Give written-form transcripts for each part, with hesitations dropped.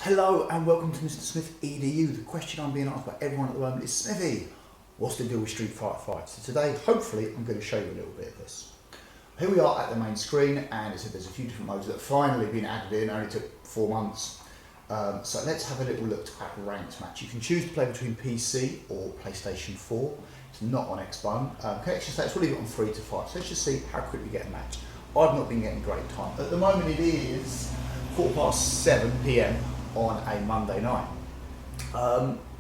Hello and welcome to Mr. Smith EDU. The question I'm being asked by everyone at the moment is, Smithy, what's the deal with Street Fighter 5? So today, hopefully, I'm going to show you a little bit of this. Here we are at the main screen, and it said there's a few different modes that have finally been added in. It only took 4 months. So let's have a little look at ranked match. You can choose to play between PC or PlayStation 4. It's not on Xbox. Connection status will leave it on 3 to 5. So let's just see how quick we get a match. I've not been getting great time. At the moment it is 7 PM on a Monday night.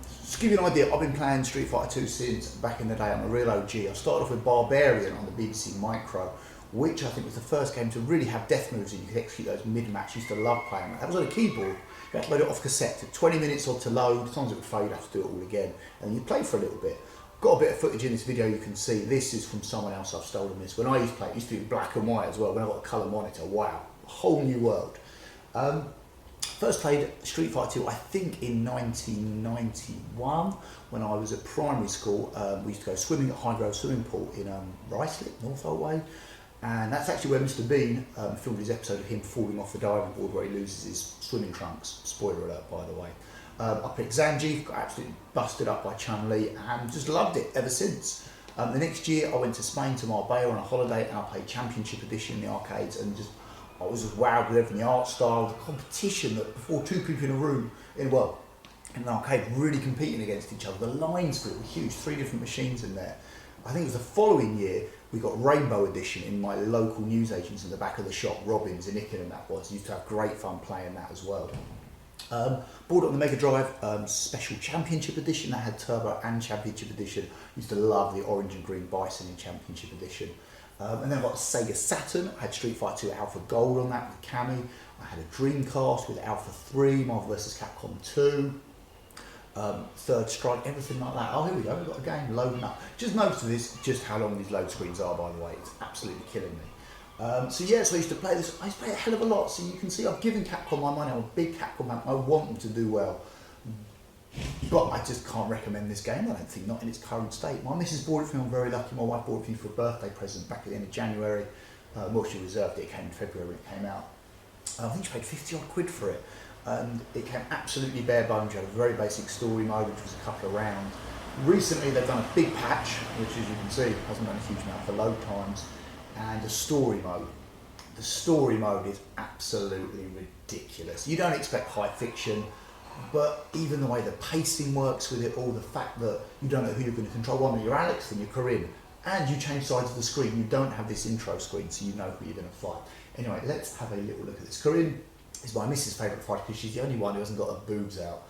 Just to give you an idea, I've been playing Street Fighter 2 since back in the day. I'm a real OG. I started off with Barbarian on the BBC Micro, which I think was the first game to really have death moves and you could execute those mid-match. I used to love playing that. That was on a keyboard. You had to load it off cassette. It took 20 minutes or to load. Sometimes it would fail, you'd have to do it all again. And you play for a little bit. Got a bit of footage in this video you can see. This is from someone else. I've stolen this. When I used to play, it used to be black and white as well. When I got a colour monitor, wow, a whole new world. First played Street Fighter 2, I think in 1991, when I was at primary school. We used to go swimming at Highgrove Swimming Pool in Ruislip, Norfolk Way. And that's actually where Mr. Bean filmed his episode of him falling off the diving board where he loses his swimming trunks. Spoiler alert, by the way. I picked Zangief, got absolutely busted up by Chun-Li, and just loved it ever since. The next year I went to Spain to Marbella on a holiday, and I played Championship Edition in the arcades, and I was just wowed with everything, the art style, the competition that before two people in a room, in an arcade, really competing against each other. The lines for it were huge, 3 different machines in there. I think it was the following year we got Rainbow Edition in my local newsagents in the back of the shop, Robbins in Ickenham that was. Used to have great fun playing that as well. Bought it on the Mega Drive, Special Championship Edition, that had Turbo and Championship Edition. Used to love the orange and green Bison in Championship Edition. And then I got a Sega Saturn. I had Street Fighter 2 Alpha Gold on that with Cammy. I had a Dreamcast with Alpha 3, Marvel vs. Capcom 2, Third Strike, everything like that. Oh, here we go, we've got a game loading up. Just notice this, just how long these load screens are, by the way. It's absolutely killing me. So I used to play this. I used to play a hell of a lot. So you can see I've given Capcom my money. I'm a big Capcom fan. I want them to do well. But I just can't recommend this game, I don't think, not in its current state. My missus bought it for me, I'm very lucky. My wife bought it for me for a birthday present back at the end of January. Well, she reserved it, it came in February when it came out. I think she paid 50 odd quid for it. And it came absolutely bare bones. You had a very basic story mode, which was a couple of rounds. Recently they've done a big patch, which as you can see, hasn't done a huge amount for load times, and a story mode. The story mode is absolutely ridiculous. You don't expect high fiction, but even the way the pacing works with it all, the fact that you don't know who you're going to control, one minute you're Alex, then you're Corinne, and you change sides of the screen, you don't have this intro screen, so you know who you're going to fight. Anyway, let's have a little look at this. Corinne is my missus' favourite fighter because she's the only one who hasn't got her boobs out,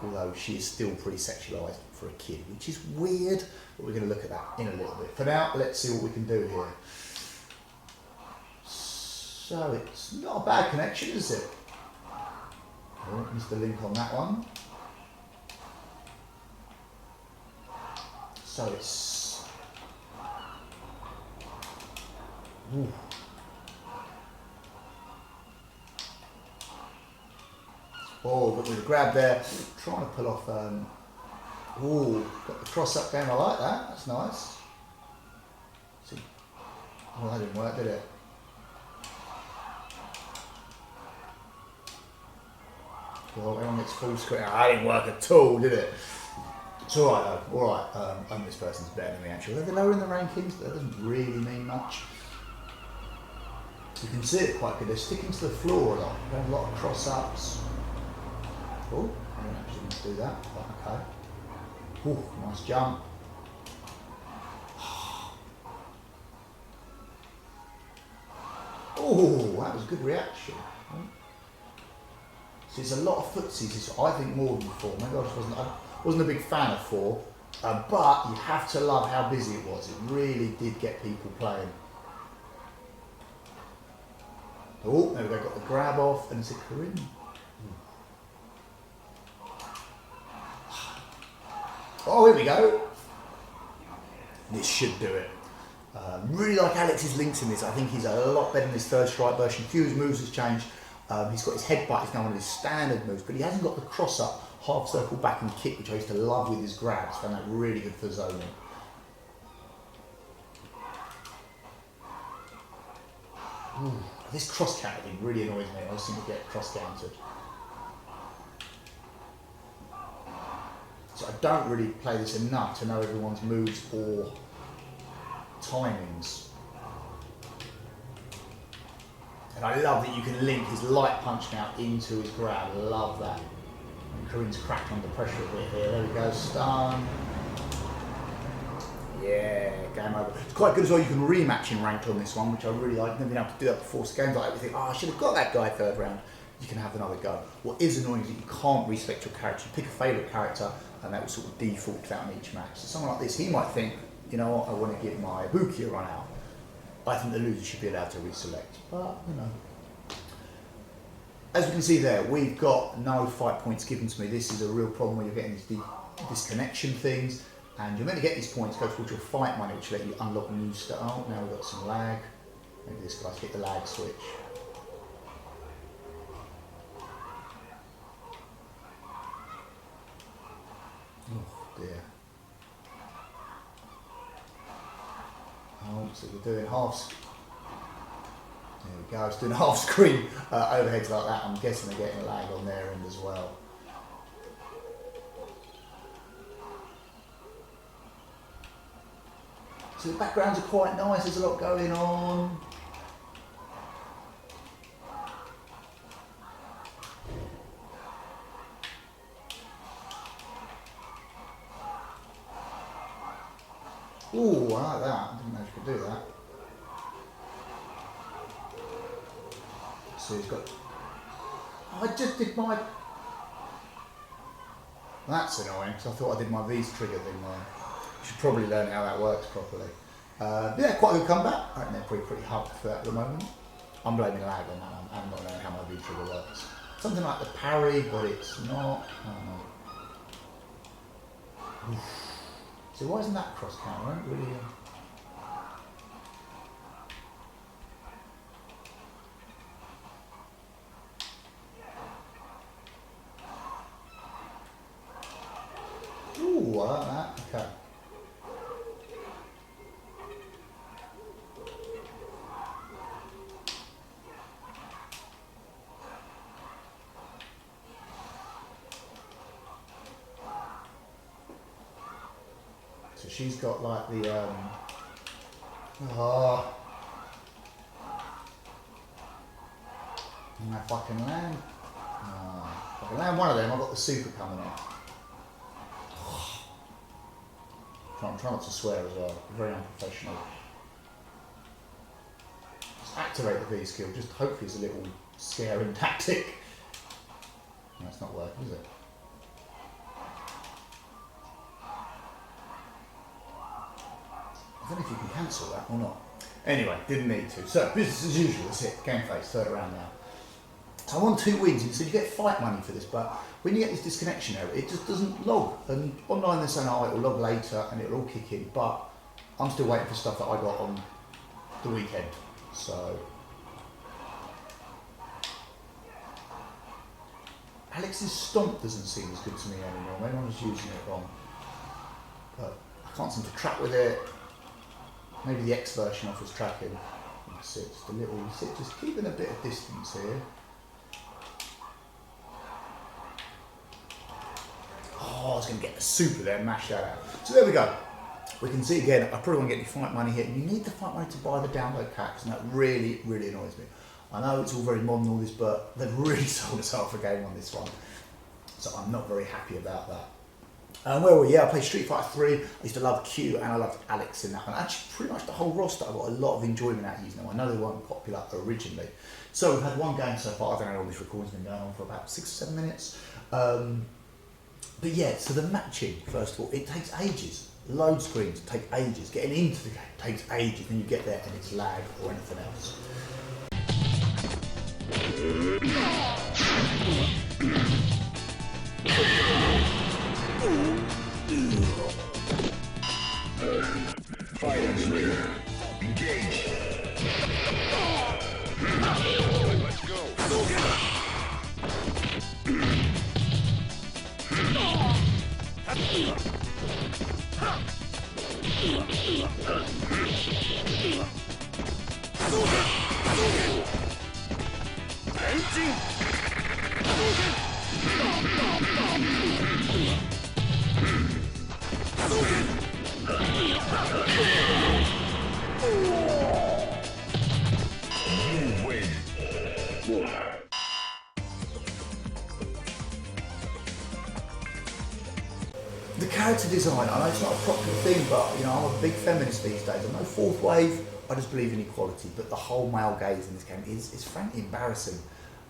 although she is still pretty sexualised for a kid, which is weird, but we're going to look at that in a little bit. For now, let's see what we can do here. So it's not a bad connection, is it? Oh, missed the link on that one. So it's... Ooh. Oh, got with a grab there. Trying to pull off... Ooh, got the cross-up game. I like that. That's nice. See? Oh, that didn't work, did it? Well, everyone gets full screen. That didn't work at all, did it? It's alright though, alright. This person's better than me actually. They're lower in the rankings, but that doesn't really mean much. You can see it quite good. They're sticking to the floor a lot. They have a lot of cross-ups. Oh, I don't actually want to do that, but okay. Oh, nice jump. Oh, that was a good reaction. So it's a lot of footsies. It's, I think, more than 4. Maybe I wasn't a big fan of 4, but you have to love how busy it was. It really did get people playing. Oh, there we go, got the grab off, and it's a Corinne. Oh, here we go. This should do it. Really like Alex's links in this. I think he's a lot better than his Third Strike version. A few of his moves has changed. He's got his headbutt, it's now one of his standard moves, but he hasn't got the cross-up, half circle back and kick, which I used to love with his grabs. Found that really good for zoning. Ooh, this cross counter thing really annoys me. I always seem to get cross countered. don't really play this enough to know everyone's moves or timings. And I love that you can link his light punch now into his grab. I love that. And Kareem's cracked under pressure a bit here. There we go, stun. Yeah, game over. It's quite good as well. You can rematch in ranked on this one, which I really like. Never been able to do that before. So games like that, you think, oh, I should have got that guy third round. You can have another go. What is annoying is that you can't reselect your character. You pick a favourite character, and that will sort of default to that on each match. So someone like this, he might think, you know what, I want to give my Ibuki a run out. I think the loser should be allowed to reselect, but you know. As we can see there, we've got no fight points given to me. This is a real problem where you're getting these disconnection things, and you're meant to get these points, go towards your fight money, which will let you unlock new stuff. Oh, now we've got some lag. Maybe this guy's hit the lag switch. Oh dear. Oh, so we're doing halves. There we go, it's doing half screen overheads like that. I'm guessing they're getting lag on their end as well. So the backgrounds are quite nice, there's a lot going on. Ooh, I like that. I didn't know you could do that. So he's got... Oh, I just did my... That's annoying, because I thought I did my V's trigger thing there. Should probably learn how that works properly. Yeah, quite a good comeback. I think they're pretty hyped for that at the moment. I'm blaming lag on that one. I'm not knowing how my V trigger works. Something like the parry, but it's not. I don't know. Oof. So why isn't that cross counter? I don't really. Ooh, I like that. Okay. So she's got like the and if I can land, if I can land one of them, I've got the super coming on. I'm trying not to swear as well. Very unprofessional. Just activate the V skill. Just hopefully it's a little scaring tactic. No, it's not working, is it? I don't know if you can cancel that or not. Anyway, didn't need to. So, business as usual, that's it. Game face, third round now. So I won 2 wins, so you get fight money for this, but when you get this disconnection error, it just doesn't log. And online they're saying, oh, it'll log later and it'll all kick in, but I'm still waiting for stuff that I got on the weekend. So Alex's stomp doesn't seem as good to me anymore. Maybe I'm just using it wrong. But I can't seem to track with it. Maybe the X version offers tracking. That's it, just a little, just keeping a bit of distance here. Oh, I was going to get the super there and mash that out. So there we go. We can see again, I probably won't get any fight money here. You need the fight money to buy the download packs, and that really, really annoys me. I know it's all very modern, all this, but they've really sold us half a game on this one. So I'm not very happy about that. Where were we? Yeah, I played Street Fighter 3. I used to love Q and I loved Alex in that one. Actually, pretty much the whole roster I got a lot of enjoyment out of using them. I know they weren't popular originally. So we've had one game so far. I don't know how long this recording's been going on for about 6 or 7 minutes. But yeah, so the matching, first of all, it takes ages. Load screens take ages. Getting into the game takes ages. Then you get there and it's lag or anything else. Fighters ready. Engage. Let's go. The character design, I know it's not a popular thing, but you know, I'm a big feminist these days. I'm no fourth wave, I just believe in equality, but the whole male gaze in this game is frankly embarrassing.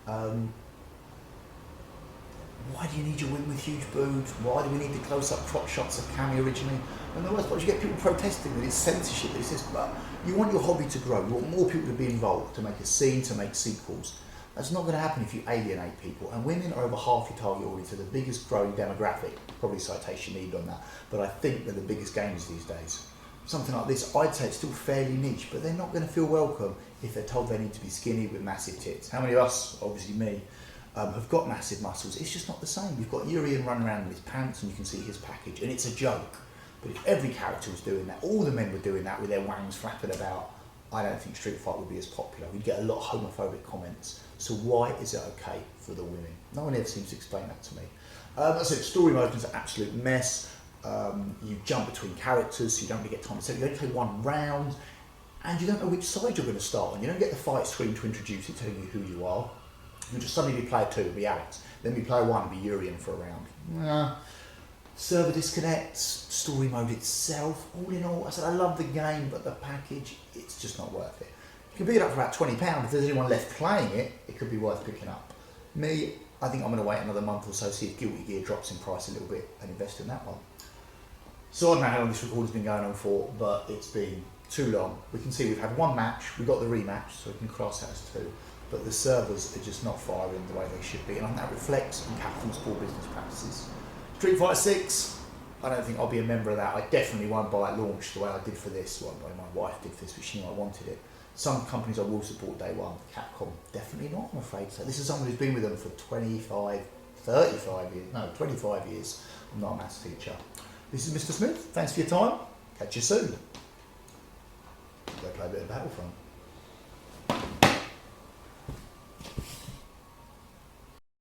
Why do you need your women with huge boobs? Why do we need the close-up crop shots of Cammy originally? And the worst part is you get people protesting that it's censorship, that it's this, but you want your hobby to grow, you want more people to be involved, to make a scene, to make sequels. That's not going to happen if you alienate people, and women are over half your target audience, they're the biggest growing demographic, probably citation needed on that, but I think they're the biggest gamers these days. Something like this, I'd say it's still fairly niche, but they're not going to feel welcome if they're told they need to be skinny with massive tits. How many of us, obviously me, have got massive muscles? It's just not the same. You've got Urian running around in his pants and you can see his package, and it's a joke. But if every character was doing that, all the men were doing that with their wangs flapping about, I don't think Street Fighter would be as popular. We'd get a lot of homophobic comments. So why is it okay for the women? No one ever seems to explain that to me. I said story mode is an absolute mess. You jump between characters, so you don't really get time to set. You only play one round, and you don't know which side you're going to start on. You don't get the fight screen to introduce it, telling you who you are. You just suddenly be player 2, be Alex. Then be player 1, be Urian for a round. Server disconnects, story mode itself, all in all, I said I love the game, but the package, it's just not worth it. You can pick it up for about £20. If there's anyone left playing it, it could be worth picking up. Me, I think I'm going to wait another month or so, see if Guilty Gear drops in price a little bit and invest in that one. So I don't know how long this recording's been going on for, but it's been too long. We can see we've had one match, we got the rematch, so we can cross that as 2. But the servers are just not firing the way they should be, and I think that reflects on Capcom's poor business practices. Street Fighter 6, I don't think I'll be a member of that. I definitely won't buy at launch the way I did for this. Well, my wife did for this, but she knew I wanted it. Some companies I will support day one. Capcom, definitely not, I'm afraid. So this is someone who's been with them for 35 years. No, 25 years. I'm not a maths teacher. This is Mr. Smith. Thanks for your time. Catch you soon. Go play a bit of Battlefront.